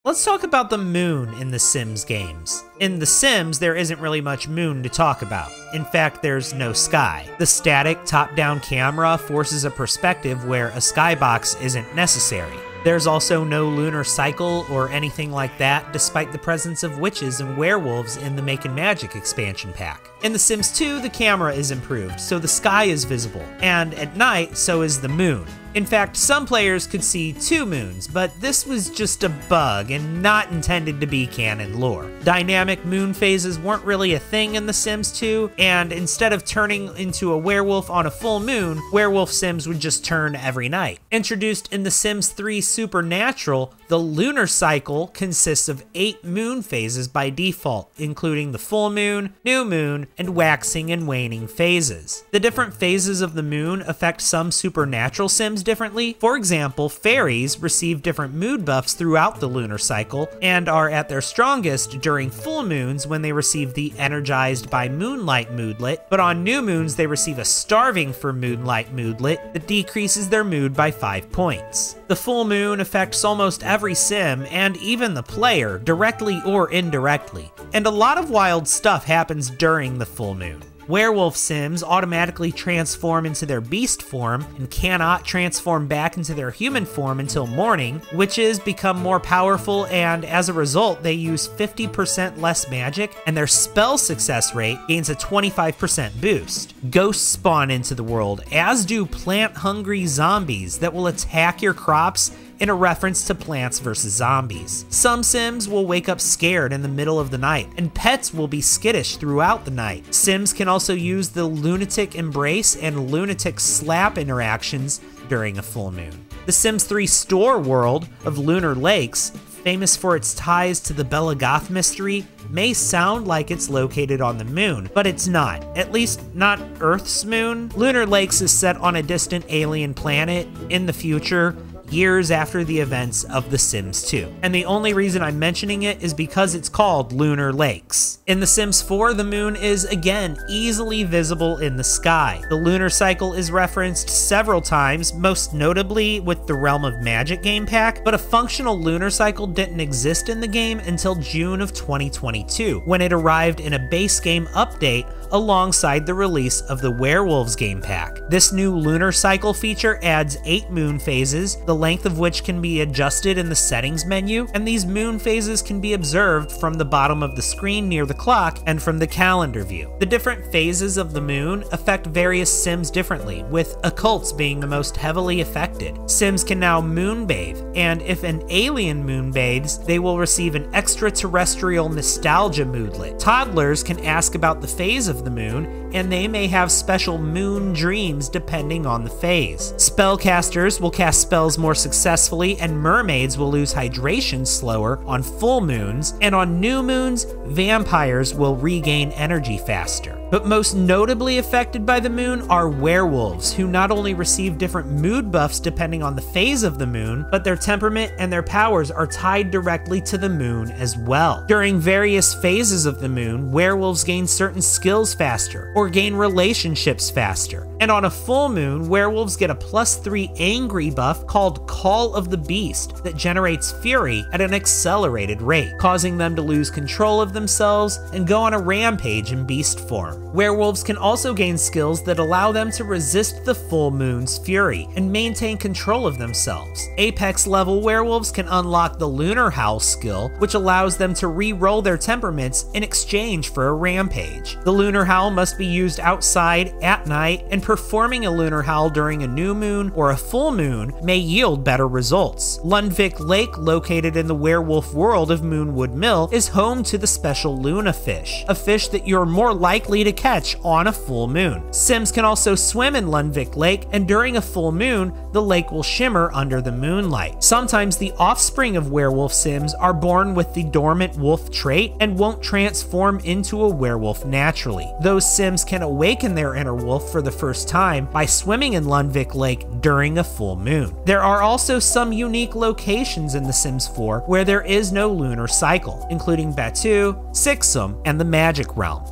Let's talk about the moon in the Sims games. In The Sims, there isn't really much moon to talk about. In fact, there's no sky. The static top-down camera forces a perspective where a skybox isn't necessary. There's also no lunar cycle or anything like that, despite the presence of witches and werewolves in the Making Magic expansion pack. In The Sims 2, the camera is improved, so the sky is visible, and at night, so is the moon. In fact, some players could see 2 moons, but this was just a bug and not intended to be canon lore. Dynamic moon phases weren't really a thing in The Sims 2, and instead of turning into a werewolf on a full moon, werewolf Sims would just turn every night. Introduced in The Sims 3 Supernatural, the lunar cycle consists of 8 moon phases by default, including the full moon, new moon, and waxing and waning phases. The different phases of the moon affect some supernatural Sims differently. For example, fairies receive different mood buffs throughout the lunar cycle and are at their strongest during full moons when they receive the Energized by Moonlight moodlet, but on new moons they receive a Starving for Moonlight moodlet that decreases their mood by 5 points. The full moon affects almost every Sim and even the player, directly or indirectly, and a lot of wild stuff happens during the full moon. Werewolf Sims automatically transform into their beast form and cannot transform back into their human form until morning. Witches become more powerful, and as a result, they use 50% less magic, and their spell success rate gains a 25% boost. Ghosts spawn into the world, as do plant-hungry zombies that will attack your crops in a reference to Plants vs. Zombies. Some Sims will wake up scared in the middle of the night, and pets will be skittish throughout the night. Sims can also use the Lunatic Embrace and Lunatic Slap interactions during a full moon. The Sims 3 store world of Lunar Lakes, famous for its ties to the Bela Goth mystery, may sound like it's located on the moon, but it's not. At least not Earth's moon. Lunar Lakes is set on a distant alien planet in the future, years after the events of The Sims 2. And the only reason I'm mentioning it is because it's called Lunar Lakes. In The Sims 4, the moon is again easily visible in the sky. The lunar cycle is referenced several times, most notably with the Realm of Magic game pack, but a functional lunar cycle didn't exist in the game until June of 2022, when it arrived in a base game update alongside the release of the Werewolves game pack. This new lunar cycle feature adds 8 moon phases, the length of which can be adjusted in the settings menu, and these moon phases can be observed from the bottom of the screen near the clock and from the calendar view. The different phases of the moon affect various Sims differently, with occults being the most heavily affected. Sims can now moonbathe, and if an alien moonbathes, they will receive an extraterrestrial nostalgia moodlet. Toddlers can ask about the phase of the moon, and they may have special moon dreams depending on the phase. Spellcasters will cast spells more successfully, and mermaids will lose hydration slower on full moons, and on new moons, vampires will regain energy faster. But most notably affected by the moon are werewolves, who not only receive different mood buffs depending on the phase of the moon, but their temperament and their powers are tied directly to the moon as well. During various phases of the moon, werewolves gain certain skills faster, or gain relationships faster. And on a full moon, werewolves get a +3 angry buff called Call of the Beast that generates fury at an accelerated rate, causing them to lose control of themselves and go on a rampage in beast form. Werewolves can also gain skills that allow them to resist the full moon's fury and maintain control of themselves. Apex level werewolves can unlock the Lunar Howl skill, which allows them to re-roll their temperaments in exchange for a rampage. The Lunar Howl must be used outside at night, and performing a Lunar Howl during a new moon or a full moon may yield better results. Lundvik Lake, located in the werewolf world of Moonwood Mill, is home to the special Luna fish, a fish that you're more likely to catch on a full moon. Sims can also swim in Lundvik Lake, and during a full moon, the lake will shimmer under the moonlight. Sometimes the offspring of werewolf Sims are born with the dormant wolf trait and won't transform into a werewolf naturally. Those Sims can awaken their inner wolf for the first time by swimming in Lundvik Lake during a full moon. There are also some unique locations in The Sims 4 where there is no lunar cycle, including Batu, Sixum, and the Magic Realm.